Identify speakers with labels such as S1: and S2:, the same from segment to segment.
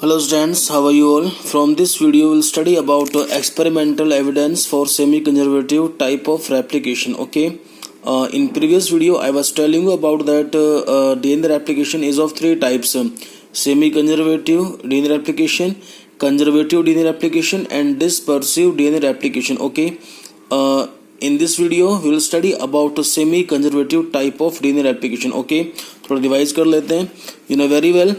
S1: Hello students, how are you all? From this video we will study about experimental evidence for semi-conservative type of replication. Okay. In previous video I was telling you about that DNA replication is of three types: semi-conservative DNA replication, conservative DNA replication, and dispersive DNA replication. Okay. In this video we will study about semi-conservative type of DNA replication. Okay. थोड़ा revise कर लेते हैं. You know very well,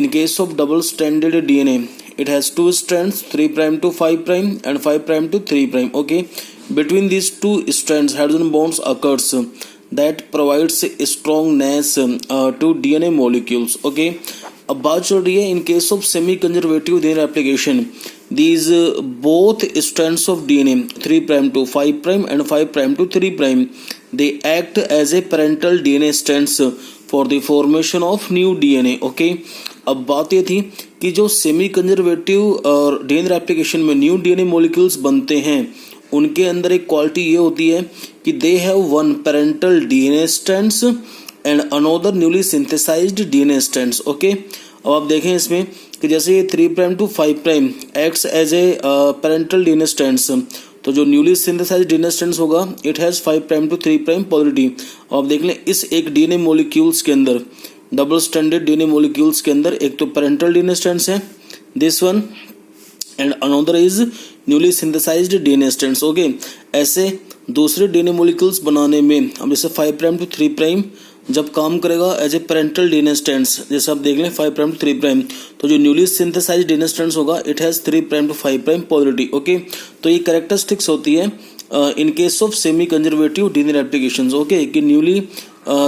S1: in case of double-stranded DNA, it has two strands, 3' to 5' and 5' to 3'. Okay, between these two strands, hydrogen bonds occurs that provides strongness to DNA molecules. Okay, अब बात चल रही है in case of semi-conservative DNA replication. These both strands of DNA, 3' to 5' and 5' to 3', they act as a parental DNA strands for the formation of new DNA. Okay. अब बात ये थी कि जो सेमी कंजर्वेटिव और डीएनए रेप्लिकेशन में new DNA molecules बनते हैं उनके अंदर एक क्वालिटी ये होती है कि they have one parental DNA strands and another newly synthesized DNA strands. Okay, अब आप देखें इसमें कि जैसे ये 3' to 5' acts as a parental DNA strands, तो जो न्यूली सिंथेसाइज्ड डीएनए स्ट्रैंड्स होगा इट हैज 5' टू 3' पॉलिटी. अब देख लें इस एक डीएनए मॉलिक्यूल्स के अंदर, डबल स्टैंडर्ड डीएनए मॉलिक्यूल्स के अंदर एक तो पेरेंटल डीएनए स्ट्रैंड्स है, this one, and another is newly synthesized DNA strands. Okay, ऐसे दूसरे डीएनए मॉलिक्यूल्स बनाने में अब जैसे 5' टू 3' जब काम करेगा as a parental DNA strands, जैसे आप देख लें 5' टू 3', तो जो न्यूली सिंथेसाइज्ड डीएनए स्ट्रैंड्स होगा it has 3' to 5' polarity. Okay, तो ये कैरेक्टरिस्टिक्स होती है in case of semi-conservative DNA replications. Okay, कि newly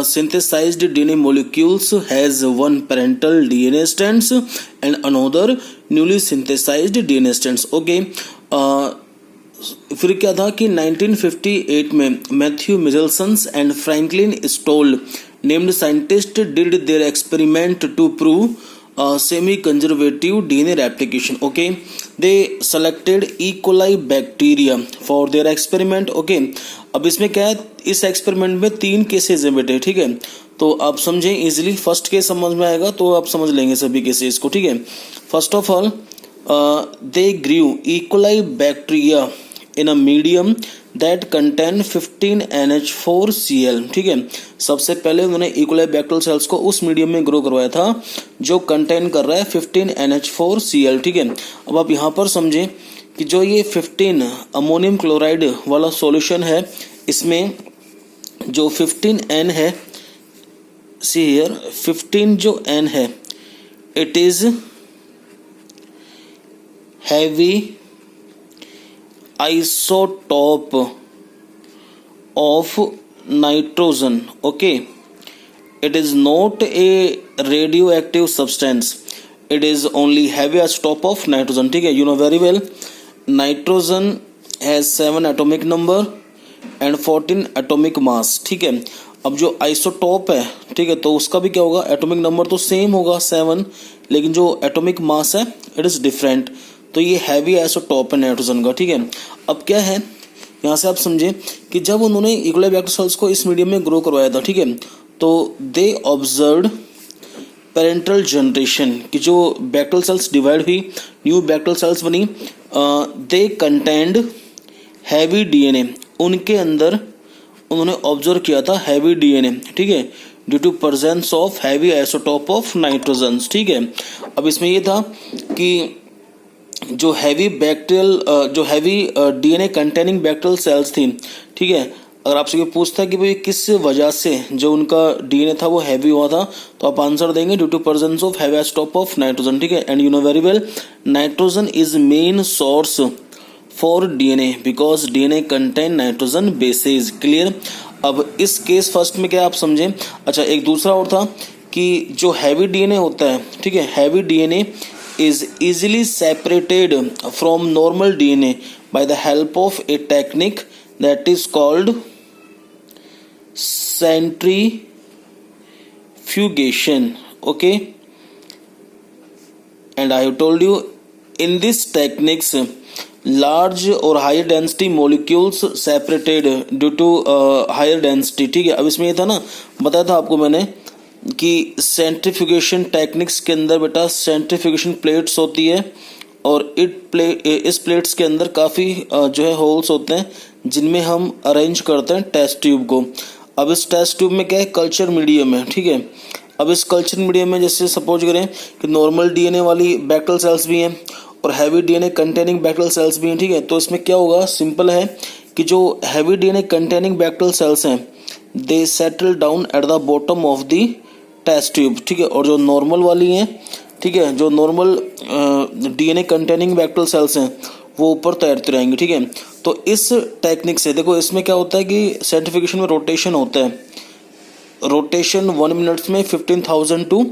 S1: synthesized DNA molecules has one parental DNA strands and another newly synthesized DNA strands. Okay, फिर क्या था कि 1958 में Matthew Meselson and Franklin Stahl named scientist did their experiment to prove semi-conservative DNA replication. Okay, they selected E. coli bacteria for their experiment. Okay, अब इसमें क्या है, इस एक्सपेरिमेंट में 3 केसेस हैं बेटे. ठीक है, तो आप समझें इजीली. फर्स्ट केस समझ में आएगा तो आप समझ लेंगे सभी केसेस को. ठीक है, first of all they grew E. coli bacteria in a medium that contain 15 NH4Cl. ठीक है, सबसे पहले उन्होंने E. coli बैक्टीरियल सेल्स को उस मीडियम में ग्रो करवाया था जो कंटेन कर रहा है 15 NH4Cl. ठीक है, अब आप यहाँ पर समझें कि जो ये 15 अमोनियम क्लोराइड वाला सॉल्यूशन है, इसमें जो 15 N है, सी हियर 15 जो N है, it is heavy isotope of nitrogen. Okay, it is not a radioactive substance, it is only heavy isotope of nitrogen. ठीक है, you know very well, nitrogen has 7 atomic number and 14 atomic mass. ठीक है, अब जो isotope है, ठीक है, तो उसका भी क्या होगा, एटॉमिक नंबर तो सेम होगा 7, लेकिन जो एटॉमिक मास है इट इज डिफरेंट. तो ये हैवी आइसोटोप है नाइट्रोजन का. ठीक है, अब क्या है यहाँ से आप समझे कि जब उन्होंने E. coli बैक्टीरियल सेल्स को इस मीडियम में ग्रो करवाया था, ठीक है, तो दे ऑब्जर्व्ड पेरेंटल जनरेशन कि जो बैक्टीरियल सेल्स डिवाइड हुई, न्यू बैक्टीरियल सेल्स बनी, दे कंटेन्ड हैवी डीएनए. उनके अंदर उन्होंने ऑब्जर्व किया था हैवी डीएनए. ठीक है, due to presence of heavy isotope of nitrogen. ठीक है, अब इसमें ये था कि जो हैवी बैक्टीरियल जो heavy DNA containing bacterial cells थी, ठीक है, अगर आपसे कोई पूछता है कि भाई किस वजह से जो उनका डीएनए था वो हैवी हुआ था, तो आप आंसर देंगे due to presence of heavy isotope of nitrogen. ठीक है, and you know very well, nitrogen is main source for DNA because DNA contain nitrogen bases. Clear. अब इस केस फर्स्ट में क्या आप समझें. अच्छा, एक दूसरा और था कि जो हैवी डीएनए होता है, ठीक है, heavy DNA is easily separated from normal DNA by the help of a technique that is called centrifugation. Okay, and I have told you in this techniques large or higher density molecules separated due to higher density. ठीक है, अब इसमें ये था ना, बताया था आपको मैंने कि सेंट्रीफ्यूगेशन टेक्निक्स के अंदर बेटा सेंट्रीफ्यूगेशन प्लेट्स होती है और इस प्लेट्स के अंदर काफ़ी जो है होल्स होते हैं जिनमें हम अरेंज करते हैं टेस्ट ट्यूब को। अब इस टेस्ट ट्यूब में क्या है, कल्चर मीडियम है, ठीक है। अब इस कल्चर मीडियम में जैसे सपोज करें कि नॉर्मल डीएनए वाली बैक्टीरियल सेल्स भी हैं और heavy DNA containing bacterial sales भी हैं, ठीक है। तो इसमें क्या होगा, सिंपल है कि जो heavy DNA containing bacterial cells हैं they settle down at the bottom of the test tube, ठीक है। और जो नॉर्मल वाली हैं, ठीक है, जो normal DNA containing bacterial cells हैं वो ऊपर तैरते रहेंगे, ठीक है। तो इस टेक्निक से देखो इसमें क्या होता है कि सेंट्रीफ्यूगेशन में रोटेशन होता है। रोटेशन 1 मिनट्स में 15,000 टू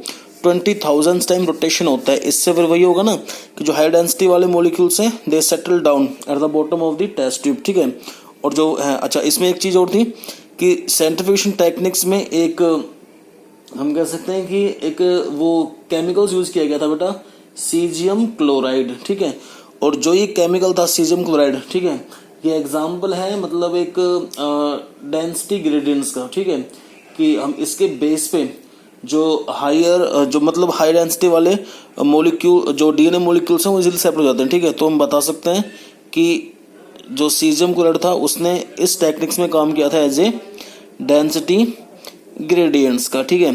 S1: 20,000 टाइम रोटेशन होता है। इससे फिर वही होगा ना कि जो हाई डेंसिटी वाले मॉलिक्यूल्स हैं they settle down at the bottom of the test tube, ठीक है। और जो है, अच्छा इसमें एक चीज़ और थी कि सेंट्रीफ्यूगेशन टेक्निक्स में एक हम कह सकते हैं कि एक वो केमिकल्स यूज किया गया था बेटा, सीजियम क्लोराइड, ठीक है। और जो ये केमिकल था सीजियम क्लोराइड, ठीक है, ये एग्जाम्पल है मतलब एक डेंसिटी ग्रेडियंट्स का, ठीक है, कि हम इसके बेस पे जो हायर जो मतलब हाई डेंसिटी वाले मॉलिक्यूल जो डीएनए मॉलिक्यूल्स हैं वो इजीली सेपरेट हो जाते हैं, ठीक है। तो हम बता सकते हैं कि जो सीजियम क्लोराइड था उसने इस टेक्निक्स में काम किया था एज ए डेंसिटी ग्रेडियंट्स का, ठीक है।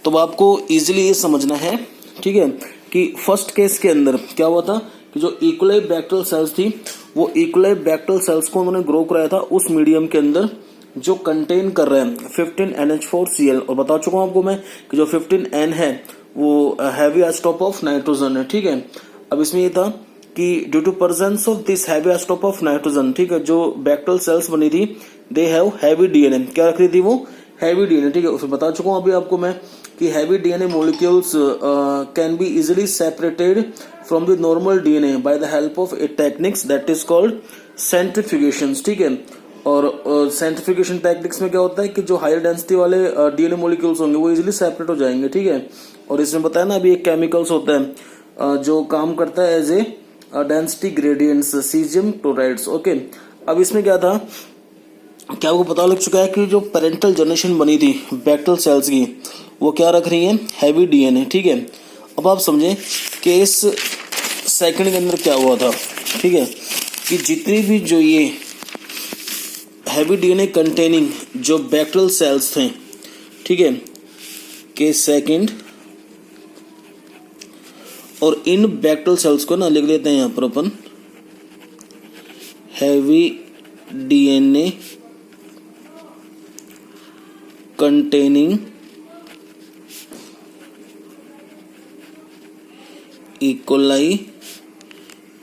S1: तो आपको इजीली ये समझना है, ठीक है, कि फर्स्ट केस के अंदर क्या हुआ था कि जो इक्वलाई बैक्टीरियल सेल्स थी वो इक्वलाई बैक्टीरियल सेल्स को उन्होंने ग्रो कराया था उस मीडियम के अंदर जो कंटेन कर रहे हैं 15NH4Cl। और बता चुका हूं आपको मैं कि जो 15N है वो हैवी आइसोटोप ऑफ नाइट्रोजन है, ठीक है। अब इसमें ये था कि due to presence of this heavy isotope of nitrogen, ठीक है, जो बैक्टीरियल सेल्स बनी थी दे हैव हैवी डीएनए, क्या रख रही थी वो, हैवी डीएनए, ठीक है। उसमें बता चुका हूं अभी आपको मैं कि heavy DNA molecules can be easily separated from the normal DNA by the help of A techniques that is called centrifugation, ठीक है। और सेंट्रीफ्यूगेशन टेक्निक्स में क्या होता है कि जो हायर डेंसिटी वाले डीएनए मॉलिक्यूल्स होंगे वो इजीली सेपरेट हो जाएंगे, ठीक है। और इसमें बताया ना अभी एक केमिकल्स होता है जो काम करता है as a density gradients, caesium chlorides, okay. अब इसमें क्या था, क्या आपको पता लग चुका है कि जो पेरेंटल जनरेशन बनी थी बैक्टीरियल सेल्स की वो क्या रख रही है, हैवी डीएनए, ठीक है। अब आप समझे कि इस सेकंड के अंदर क्या हुआ था, ठीक है, कि जितनी भी जो ये हैवी डीएनए कंटेनिंग जो बैक्टीरियल सेल्स थे, ठीक है, के सेकंड, और इन बैक्टीरियल सेल्स को ना लिख लेते हैं यहां पर अपन heavy DNA containing E coli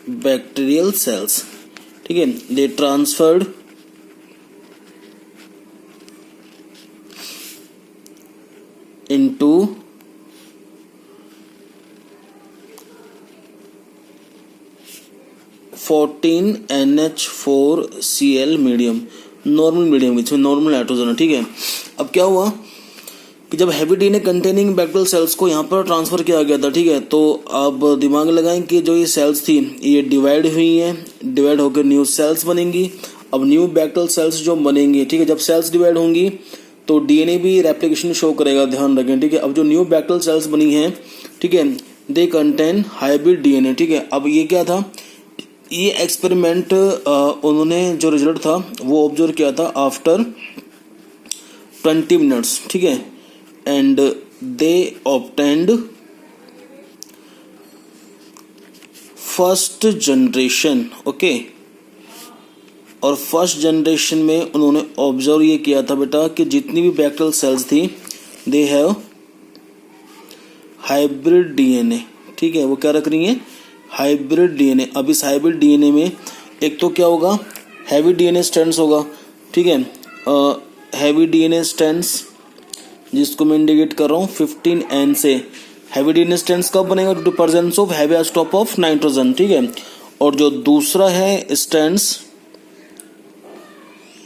S1: bacterial cells, ठीक है, they transferred into (14NH4Cl) medium, normal medium, इसमें नॉर्मल नाइट्रोजन है, ठीक है। अब क्या हुआ कि जब heavy DNA containing bacterial cells को यहाँ पर ट्रांसफर किया गया था, ठीक है, तो अब दिमाग लगाएं कि जो ये सेल्स थी ये डिवाइड हुई हैं, डिवाइड होकर न्यू सेल्स बनेंगी। अब न्यू बैक्टीरियल सेल्स जो बनेंगी, ठीक है, जब सेल्स डिवाइड होंगी तो डीएनए भी रेप्लिकेशन शो करेगा, ध्यान रखें, ठीक है। अब जो न्यू बैक्टीरियल सेल्स बनी हैं, ठीक है, दे कंटेन हाइब्रिड डीएनए, ठीक है। अब ये क्या था, ये एक्सपेरिमेंट उन्होंने जो रिजल्ट था वो ऑब्जर्व किया था आफ्टर 20 मिनट्स, ठीक है, and they obtained first generation, okay. और फर्स्ट जनरेशन में उन्होंने ऑब्जर्व ये किया था बेटा कि जितनी भी बैक्टीरियल सेल्स थी दे हैव हाइब्रिड डीएनए, ठीक है, वो क्या रख रही हैं, हाइब्रिड डीएनए। अब इस हाइब्रिड डीएनए में एक तो क्या होगा, हैवी डीएनए स्ट्रैंड्स होगा, ठीक है, हैवी डीएनए स्ट्रैंड्स जिसको मैं इंडिकेट कर रहा हूँ 15N से। हैवी डीएनए स्ट्रैंड्स कब बनेगा, due to presence of heavy isotope of nitrogen, ठीक है। और जो दूसरा है स्ट्रैंड्स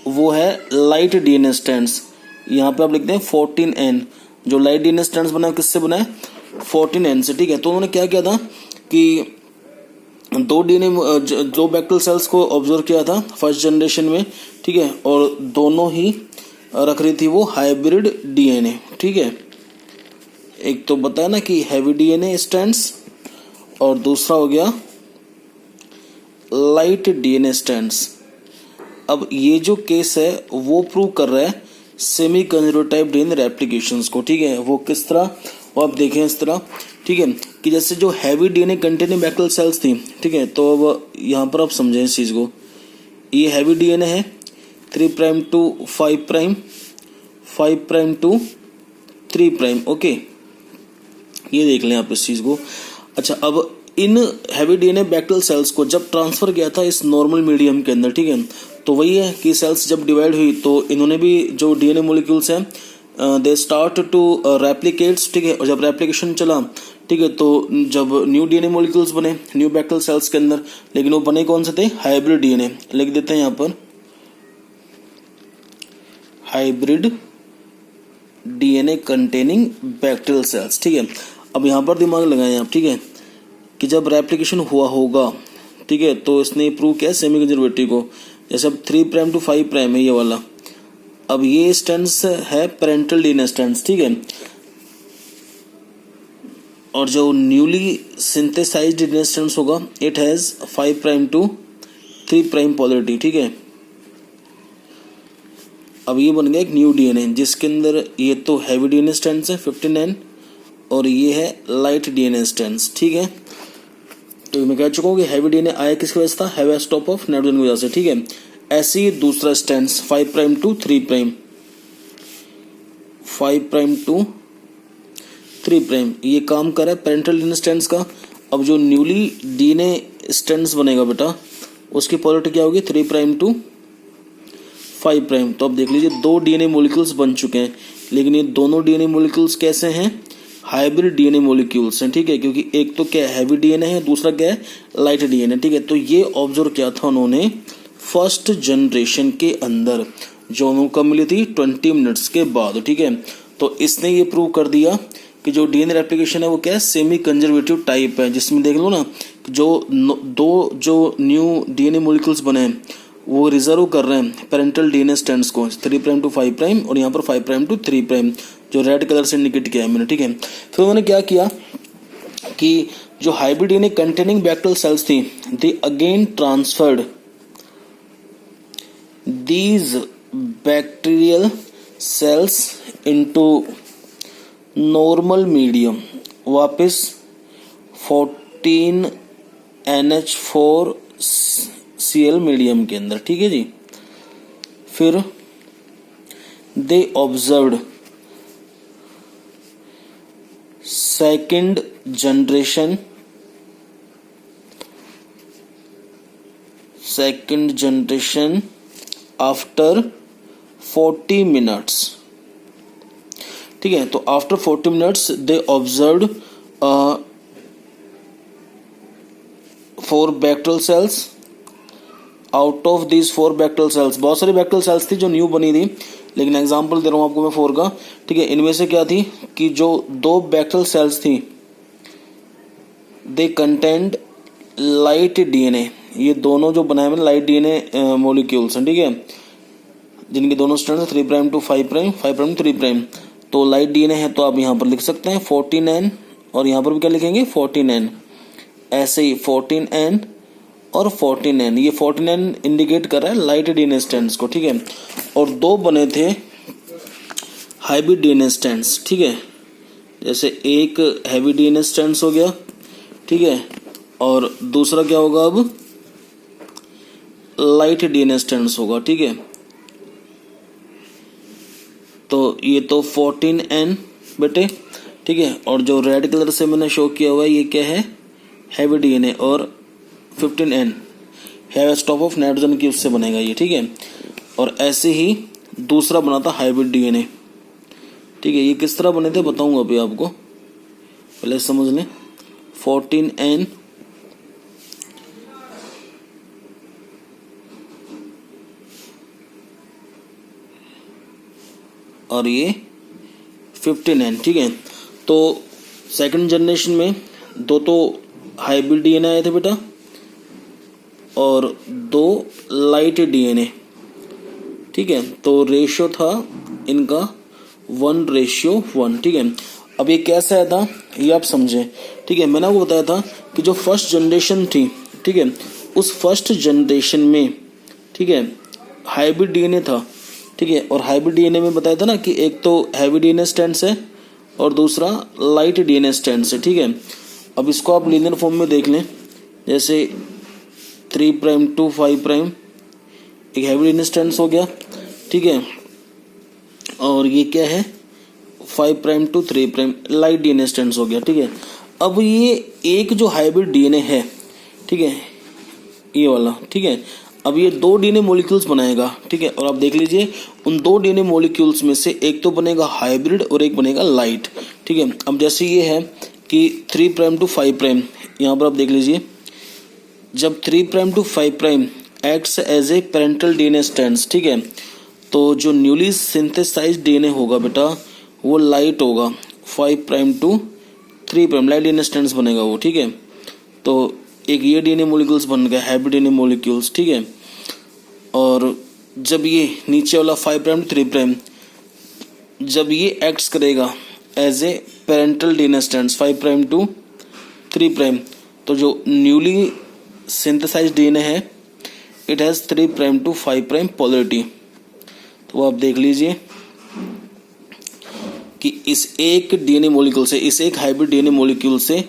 S1: वो है लाइट डीएनए स्ट्रैंड्स, यहाँ पे आप लिखते हैं 14N। जो लाइट डीएनए स्ट्रैंड्स बना है किससे बना है, 14N से, ठीक है। तो उन्होंने क्या किया था कि दो बैक्टीरियल सेल्स को ऑब्जर्व किया था फर्स्ट जनरेशन में, ठीक है, और दोनों ही रख रही थी वो हाइब्रिड डीएनए, ठीक है। एक तो बताया ना कि हैवी डीएनए स्ट्रैंड्स, और दूसरा हो गया लाइट डीएनए स्ट्रैंड्स। अब ये जो केस है वो प्रूव कर रहा है सेमी कंजर्वेटिव टाइप डीएनए रेप्लिकेशंस को, ठीक है। वो किस तरह, वो आप देखें इस तरह, ठीक है, कि जैसे जो heavy DNA containing bacterial cells थी, ठीक है, तो अब यहाँ पर आप समझें इस चीज़ को। ये हैवी डीएनए है 3' to 5', 5' to 3', ओके, ये देख लें आप इस चीज़ को। अच्छा, अब in heavy DNA bacterial cells को जब ट्रांसफर किया था इस नॉर्मल मीडियम के अंदर, ठीक है, तो वही है कि सेल्स जब डिवाइड हुई तो इन्होंने भी जो डीएनए मॉलिक्यूल्स हैं दे स्टार्ट टू रेप्लिकेट्स, ठीक है, और जब रेप्लिकेशन चला, ठीक है, तो जब न्यू डीएनए मॉलिक्यूल्स बने न्यू बैक्टीरियल सेल्स के अंदर, लेकिन वो बने कौन से थे, हाइब्रिड डीएनए, लिख देते हैं यहाँ पर hybrid DNA containing bacterial cells, ठीक है। अब यहाँ पर दिमाग लगाएं आप, ठीक है, कि जब रेप्लिकेशन हुआ होगा, ठीक है, तो इसने प्रूव किया सेमी कंजर्वेटिव को। जैसे अब 3' to 5' है ये वाला, अब ये स्ट्रैंड्स है पेरेंटल डीएनए स्ट्रैंड्स, ठीक है, और जो न्यूली सिंथेसाइज्ड डीएनए स्ट्रैंड्स होगा इट हैज 5' to 3' पोलैरिटी, ठीक है। अब ये बन गया एक न्यू डीएनए जिसके अंदर ये तो हैवी डीएनए स्ट्रैंड्स है 15N और ये है लाइट डीएनए स्ट्रैंड्स, ठीक है। तो मैं कह चुका हूँ कि हैवी डीएनए आया किसकी वजह से था, हैवी स्टॉप ऑफ नाइट्रोजन की वजह से, ठीक है। ऐसे ही दूसरा स्ट्रैंड्स 5' to 3', 5' to 3', ये काम कर रहा है पेरेंटल डीएनए स्ट्रैंड्स का। अब जो न्यूली डीएनए स्ट्रैंड्स बनेगा बेटा उसकी पोलैरिटी क्या होगी, 3' to 5'। तो अब देख लीजिए दो डीएनए मॉलिक्यूल्स बन चुके हैं, लेकिन ये दोनों डीएनए मॉलिक्यूल्स कैसे हैं, हाइब्रिड डीएनए मॉलिक्यूल्स हैं, ठीक है, क्योंकि एक तो क्या हैवी डीएनए है, दूसरा क्या है लाइट डीएनए, ठीक है। तो ये ऑब्जर्व किया था उन्होंने फर्स्ट जनरेशन के अंदर, जो उनको मिली थी 20 मिनट्स के बाद, ठीक है। तो इसने ये प्रूव कर दिया कि जो डीएनए रेप्लिकेशन है वो क्या है, सेमी कंजर्वेटिव टाइप है, जिसमें देख लो ना जो दो जो न्यू डीएनए मॉलिक्यूल्स बने हैं वो रिजर्व कर रहे हैं पेरेंटल डीएनए स्ट्रैंड्स को 3' to 5' और यहाँ पर 5' to 3', जो रेड कलर से इंडिकेट किया है मैंने, ठीक है। फिर उन्होंने क्या किया कि जो hybrid DNA containing bacterial cells थी they again transferred these bacterial cells into normal medium, वापस 14NH4Cl मीडियम के अंदर, ठीक है जी। फिर they observed second generation after 40 minutes, ठीक है। तो after 40 minutes they observed 4 bacterial cells. Out of these 4 bacterial cells, बहुत सारी बैक्टीरियल सेल्स थी जो न्यू बनी थी, लेकिन एग्जांपल दे रहा हूँ आपको मैं 4 का, ठीक है। इनमें से क्या थी कि जो 2 बैक्टीरियल सेल्स थी दे कंटेंड लाइट डीएनए, ये दोनों जो बनाए हुए लाइट डीएनए मॉलिक्यूल्स हैं, ठीक है, जिनके दोनों स्ट्रैंड्स 3' to 5', 5' to 3'। तो लाइट डीएनए है तो आप यहाँ पर लिख सकते हैं 14N और यहाँ पर भी क्या लिखेंगे 14N, ऐसे ही 14N और 14N, ये 14N इंडिकेट कर रहा है लाइट डीएनए स्ट्रैंड्स को, ठीक है। और 2 बने थे हाइब्रिड डीएनए स्ट्रैंड्स, ठीक है, जैसे एक हैवी डीएनए स्ट्रैंड्स हो गया, ठीक है, और दूसरा क्या होगा अब लाइट डीएनए स्ट्रैंड्स होगा, ठीक है। तो ये तो 14N बेटे, ठीक है, और जो रेड कलर से मैंने शो किया हुआ है ये क्या है हैवी डीएनए, और 15N heavy stop of nitrogen की उससे बनेगा ये, ठीक है। और ऐसे ही दूसरा बना था हाइब्रिड डीएनए, ठीक है। ये किस तरह बने थे बताऊंगा अभी आपको, पहले समझ लें। 14N और ये 15N, ठीक है। तो सेकंड जनरेशन में 2 तो हाइब्रिड डीएनए आए थे बेटा और 2 लाइट डीएनए, ठीक है। तो रेशियो था इनका 1:1, ठीक है। अब ये कैसे आया था ये आप समझें, ठीक है। मैंने आपको बताया था कि जो फर्स्ट जनरेशन थी, ठीक है, उस फर्स्ट जनरेशन में, ठीक है, हाइब्रिड डीएनए था, ठीक है। और हाइब्रिड डीएनए में बताया था ना कि एक तो हैवी डीएनए स्ट्रैंड्स है और दूसरा लाइट डीएनए स्ट्रैंड्स है, ठीक है। अब इसको आप लीनियर फॉर्म में देख लें, जैसे 3' to 5', एक हैवी डीएनए स्ट्रैंड्स हो गया, ठीक है। और ये क्या है 5' to 3', लाइट डीएनए स्ट्रैंड्स हो गया, ठीक है। अब ये एक जो हाइब्रिड डीएनए है, ठीक है, ये वाला, ठीक है, अब ये 2 डीएनए मॉलिक्यूल्स बनाएगा, ठीक है। और आप देख लीजिए उन 2 डीएनए मॉलिक्यूल्स में से एक तो बनेगा हाइब्रिड और एक बनेगा लाइट, ठीक है। अब जैसे ये है कि 3' to 5', यहाँ पर आप देख लीजिए जब 3' to 5' acts as a parental DNA strands, ठीक है, तो जो न्यूली सिंथेसाइज्ड डीएनए होगा बेटा वो लाइट होगा, 5' to 3', लाइट डीएनए स्ट्रैंड्स बनेगा वो, ठीक है। तो एक ये डीएनए मॉलिक्यूल्स बन गया हाइब्रिड डीएनए मॉलिक्यूल्स, ठीक है। और जब ये नीचे वाला 5' to 3', जब ये एक्ट्स करेगा as a parental DNA strands 5' to 3', तो जो न्यूली सिंथेसाइज्ड डीएनए है इट हैज 3' to 5' पोलरिटी। तो आप देख लीजिए कि इस एक डीएनए मॉलिक्यूल से, इस एक हाइब्रिड डीएनए मॉलिक्यूल से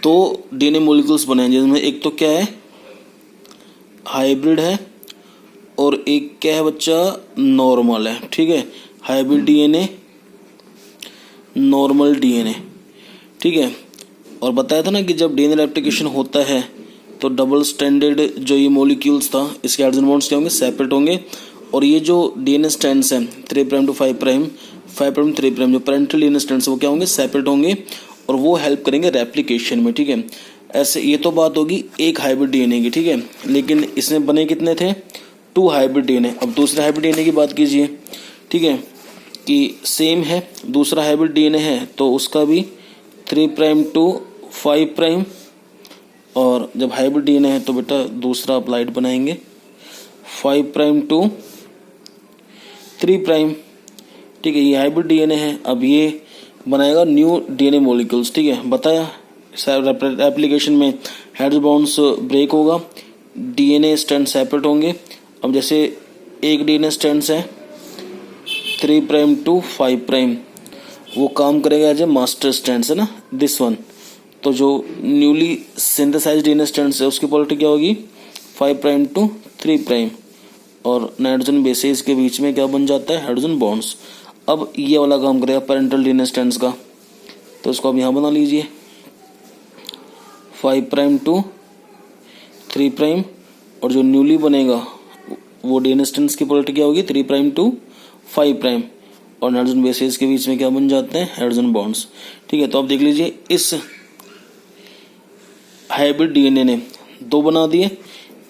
S1: 2 डीएनए मॉलिक्यूल्स बने हैं, जिसमें एक तो क्या है हाइब्रिड है और एक क्या है बच्चा नॉर्मल है, ठीक है। हाइब्रिड डीएनए, नॉर्मल डीएनए, ठीक है। और बताया था ना कि जब डीएनए रेप्लिकेशन होता है तो डबल स्ट्रैंडेड जो ये मॉलिक्यूल्स था इसके हाइड्रोजन बॉन्ड्स क्या होंगे सेपरेट होंगे, और ये जो डीएनए स्ट्रैंड्स हैं 3' to 5', 5' to 3', जो पेरेंटल डीएनए स्ट्रैंड्स वो क्या होंगे सेपरेट होंगे और वो हेल्प करेंगे रेप्लिकेशन में, ठीक है। ऐसे ये तो बात होगी एक हाइब्रिड डीएनए की, ठीक है। लेकिन इसमें बने कितने थे 2 हाइब्रिड डीएनए। अब दूसरे हाइब्रिड डीएनए की बात कीजिए, ठीक है, कि सेम है दूसरा हाइब्रिड डीएनए है तो उसका भी 3' to 5', और जब हाइब्रिड डीएनए है तो बेटा दूसरा आप लाइट बनाएंगे 5' to 3', ठीक है। ये हाइब्रिड डीएनए है, अब ये बनाएगा न्यू डीएनए मॉलिक्यूल्स, ठीक है। बताया एप्लीकेशन में हाइड्रोजन बॉन्ड्स ब्रेक होगा, डीएनए स्ट्रैंड सेपरेट होंगे। अब जैसे एक डीएनए स्ट्रैंड्स है 3' to 5', वो काम करेगा एज ए मास्टर स्ट्रैंड्स है ना दिस वन। तो जो न्यूली सिंथेसाइज्ड डीएनए स्ट्रैंड्स है उसकी पोलरिटी क्या होगी 5' to 3', और नाइट्रोजन बेसेस के बीच में क्या बन जाता है हाइड्रोजन बॉन्ड्स। अब ये वाला काम करेगा पेरेंटल डीएनए स्ट्रैंड्स का, तो इसको आप यहाँ बना लीजिए 5' to 3', और जो न्यूली बनेगा वो डीएनए स्ट्रैंड्स की पोलरिटी क्या होगी 3' to 5', और नाइट्रोजन बेसेस के बीच में क्या बन जाते हैं हाइड्रोजन बॉन्ड्स, ठीक है। तो आप देख लीजिए इस हाइब्रिड डीएनए ने 2 बना दिए,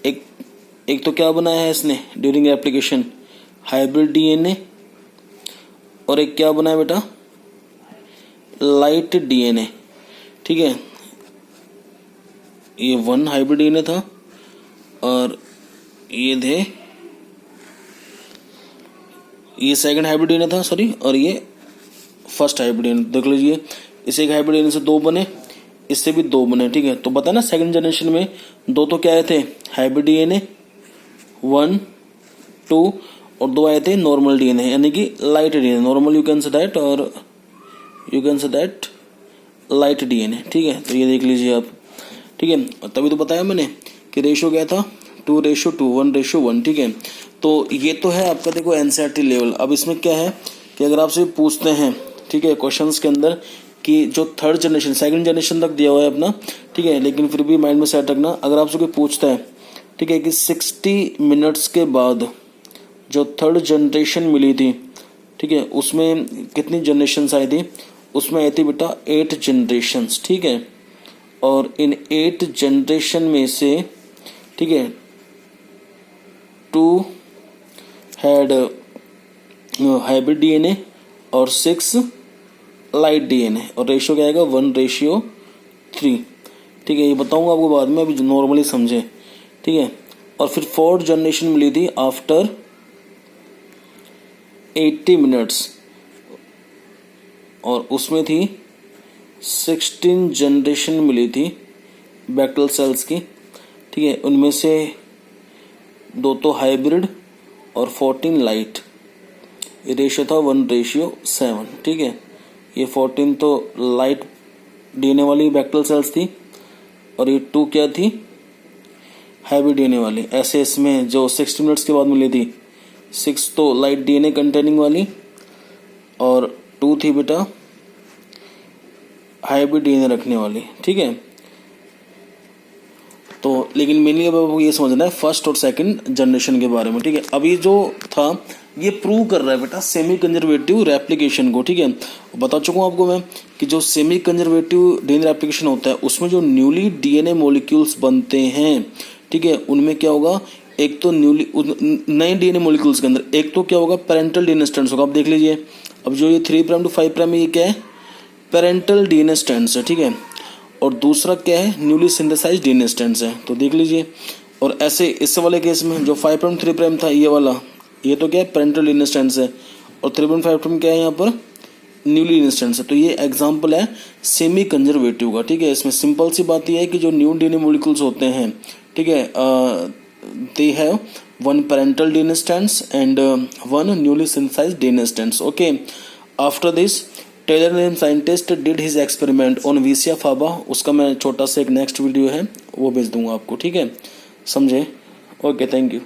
S1: एक तो क्या बनाया है इसने ड्यूरिंग एप्लीकेशन हाइब्रिड डीएनए, और एक क्या बनाया बेटा लाइट डीएनए, ठीक है। ये 1 हाइब्रिड डीएनए था और ये सेकंड हाइब्रिड डीएनए था सॉरी, और ये फर्स्ट हाइब्रिड डीएनए। देख लीजिए इस एक हाइब्रिड डीएनए से 2 बने, इससे भी 2 बने, ठीक है। तो बता ना सेकंड जनरेशन में 2 तो क्या आए थे हाइब्रिड डीएनए 1, 2, और 2 आए थे नॉर्मल डीएनए यानी कि light DNA, normal you can say that or you can say that light DNA, ठीक है। तो ये देख लीजिए आप, ठीक है। तभी तो बताया मैंने कि रेशियो क्या था 2:2, 1:1, ठीक है। तो ये तो है आपका देखो एनसीईआरटी लेवल। अब इसमें क्या है कि अगर आपसे पूछते हैं, ठीक है, क्वेश्चंस के अंदर कि जो थर्ड जनरेशन सेकंड जनरेशन तक दिया हुआ है अपना, ठीक है, लेकिन फिर भी माइंड में सेट रखना अगर आपसे कोई पूछता है, ठीक है, कि 60 मिनट्स के बाद जो थर्ड जनरेशन मिली थी, ठीक है, उसमें कितनी जनरेशन्स आई थी, उसमें आई थी बेटा 8 जनरेशन्स, ठीक है। और इन 8 जनरेशन में से, ठीक है, 2 हैड हाइब्रिड डीएनए और 6 लाइट डीएनए, और रेशियो क्या आएगा 1:3, ठीक है। ये बताऊंगा आपको बाद में, अभी नॉर्मली समझे, ठीक है। और फिर 4th जनरेशन मिली थी आफ्टर 80 मिनट्स, और उसमें थी 16 जनरेशन मिली थी बैक्टीरियल सेल्स की, ठीक है। उनमें से 2 तो हाइब्रिड और 14 लाइट। ये रेशियो था 1:7, ठीक है। ये 14 तो लाइट डीएनए वाली बैक्टीरियल सेल्स थी और ये 2 क्या थी, हाइब्रिड डीएनए वाली। ऐसे इसमें जो 60 मिनट्स के बाद मिली थी, 6 तो लाइट डीएनए कंटेनिंग वाली और 2 थी बेटा हाइब्रिड डीएनए रखने वाली, ठीक है। तो लेकिन मेनली अब आपको ये समझना है फर्स्ट और सेकंड जनरेशन के बारे में, ठीक है। अभी जो था ये प्रूव कर रहा है बेटा सेमी कंजर्वेटिव रेप्लिकेशन को, ठीक है। बता चुका हूँ आपको मैं कि जो सेमी कंजर्वेटिव डीएनए रेप्लिकेशन होता है उसमें जो न्यूली डीएनए मॉलिक्यूल्स बनते हैं, ठीक है, उनमें क्या होगा, एक तो न्यूली नए डीएनए मॉलिक्यूल्स के अंदर एक तो क्या होगा, पेरेंटल डीएनए स्ट्रैंड्स होगा। आप देख लीजिए, अब जो ये 3' to 5' में ये क्या है, पेरेंटल डीएनए स्ट्रैंड्स है, ठीक है। और दूसरा क्या है, न्यूली सिंथेसाइज्ड डीएनए स्ट्रैंड्स है। तो देख लीजिए, और ऐसे इस वाले केस में जो 5' 3' था ये वाला, ये तो क्या है, पेरेंटल डीएनए स्ट्रैंड्स है, और 3.5' क्या है यहाँ पर, न्यूली डीएनए स्ट्रैंड्स है। तो ये एग्जांपल है सेमी कंजर्वेटिव का, ठीक है। इसमें सिंपल सी बात यह है कि जो न्यू डीएनए मॉलिक्यूल्स होते हैं, ठीक है, they have 1 parental DNA strands and 1 newly synthesized DNA strands, okay. After this Taylor name scientist did his experiment on Vicia faba. उसका मैं छोटा सा एक नेक्स्ट वीडियो है वो भेज दूंगा आपको, ठीक है, समझे। Okay, thank you.